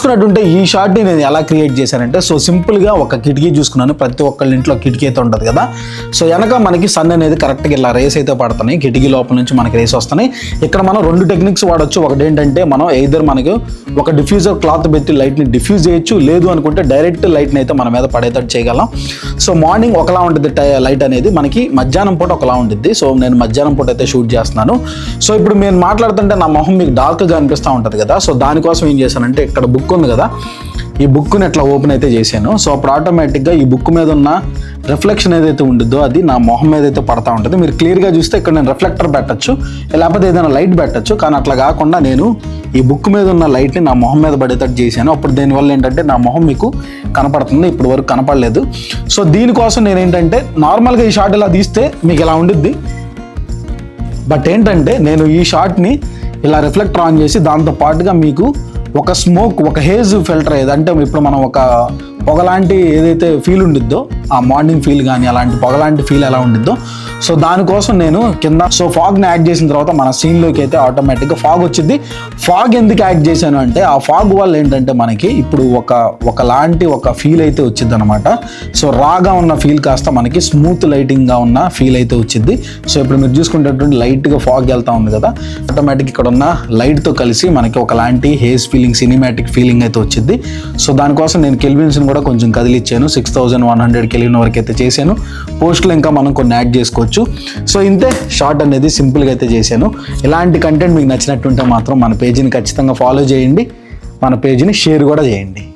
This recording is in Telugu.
చూసుకున్నట్టుంటే ఈ షార్ట్ని నేను ఎలా క్రియేట్ చేశానంటే, సో సింపుల్గా ఒక కిటికీ చూసుకున్నాను. ప్రతి ఒక్కళ్ళ ఇంట్లో కిటికీ అయితే ఉంటుంది కదా. సో వెనక మనకి సన్ అనేది కరెక్ట్గా ఇలా రేస్ అయితే పడుతున్నాయి, కిటికీ లోపల నుంచి మనకి రేస్ వస్తున్నాయి. ఇక్కడ మనం 2 టెక్నిక్స్ వాడచ్చు. ఒకటి ఏంటంటే మనం ఎయిదర్ మనకి ఒక డిఫ్యూజర్ క్లాత్ పెట్టి లైట్ని డిఫ్యూజ్ చేయొచ్చు, లేదు అనుకుంటే డైరెక్ట్ లైట్ని అయితే మన మీద పడేటట్టు చేయగలం. సో మార్నింగ్ ఒకలా ఉంటుంది లైట్ అనేది, మనకి మధ్యాహ్నం పూట ఒకలా ఉంటుంది. సో నేను మధ్యాహ్నం పూట అయితే షూట్ చేస్తున్నాను. సో ఇప్పుడు నేను మాట్లాడుతుంటే నా మొహం మీకు డార్క్గా అనిపిస్తూ ఉంటుంది కదా. సో దానికోసం ఏం చేశానంటే, ఇక్కడ బుక్ ఉంది కదా, ఈ బుక్ని ఎట్లా ఓపెన్ అయితే చేశాను. సో అప్పుడు ఆటోమేటిక్గా ఈ బుక్ మీద ఉన్న రిఫ్లెక్షన్ ఏదైతే ఉంటుందో అది నా మొహం మీద అయితే పడతా ఉంటుంది. మీరు క్లియర్గా చూస్తే ఇక్కడ నేను రిఫ్లెక్టర్ పెట్టచ్చు, లేకపోతే ఏదైనా లైట్ పెట్టచ్చు. కానీ అట్లా కాకుండా నేను ఈ బుక్ మీద ఉన్న లైట్ని నా మొహం మీద పడేటట్టు చేశాను. అప్పుడు దీనివల్ల ఏంటంటే నా మొహం మీకు కనపడుతుంది, ఇప్పుడు వరకు కనపడలేదు. సో దీనికోసం నేను ఏంటంటే, నార్మల్గా ఈ షాట్ ఇలా తీస్తే మీకు ఇలా ఉండిద్ది. బట్ ఏంటంటే నేను ఈ షాట్ని ఇలా రిఫ్లెక్టర్ ఆన్ చేసి దాంతో పాటుగా మీకు ఒక స్మోక్, ఒక హేజ్ ఫిల్టర్ అంటే ఇప్పుడు మనం ఒక పొగలాంటి ఏదైతే ఫీల్ ఉండిద్దో, ఆ మార్నింగ్ ఫీల్ కానీ అలాంటి పొగలాంటి ఫీల్ ఎలా ఉండిద్దో, సో దానికోసం నేను కింద ఫాగ్ని యాడ్ చేసిన తర్వాత మన సీన్లోకి అయితే ఆటోమేటిక్గా ఫాగ్ వచ్చింది. ఫాగ్ ఎందుకు యాడ్ చేశాను అంటే, ఆ ఫాగ్ వల్ల ఏంటంటే మనకి ఇప్పుడు ఒకలాంటి ఒక ఫీల్ అయితే వచ్చింది అనమాట. సో రాగా ఉన్న ఫీల్ కాస్త మనకి స్మూత్ లైటింగ్గా ఉన్న ఫీల్ అయితే వచ్చింది. సో ఇప్పుడు మీరు చూసుకుంటే లైట్గా ఫాగ్ వెళ్తా ఉంది కదా, ఆటోమేటిక్ ఇక్కడ ఉన్న లైట్తో కలిసి మనకి ఒకలాంటి హేజ్ ఫీలింగ్, సినిమాటిక్ ఫీలింగ్ అయితే వచ్చింది. సో దానికోసం నేను కెల్విన్స్ని కూడా కొంచెం కదిలిచ్చాను, 6100 కెల్విన్ వరకు అయితే చేశాను. పోస్ట్లో ఇంకా మనం కొన్ని యాడ్ చేసుకోవచ్చు. సో ఇంతే షార్ట్ అనేది సింపుల్గా అయితే చేశాను. ఇలాంటి కంటెంట్ మీకు నచ్చినట్టుంటే మాత్రం మన పేజీని ఖచ్చితంగా ఫాలో చేయండి, మన పేజీని షేర్ కూడా చేయండి.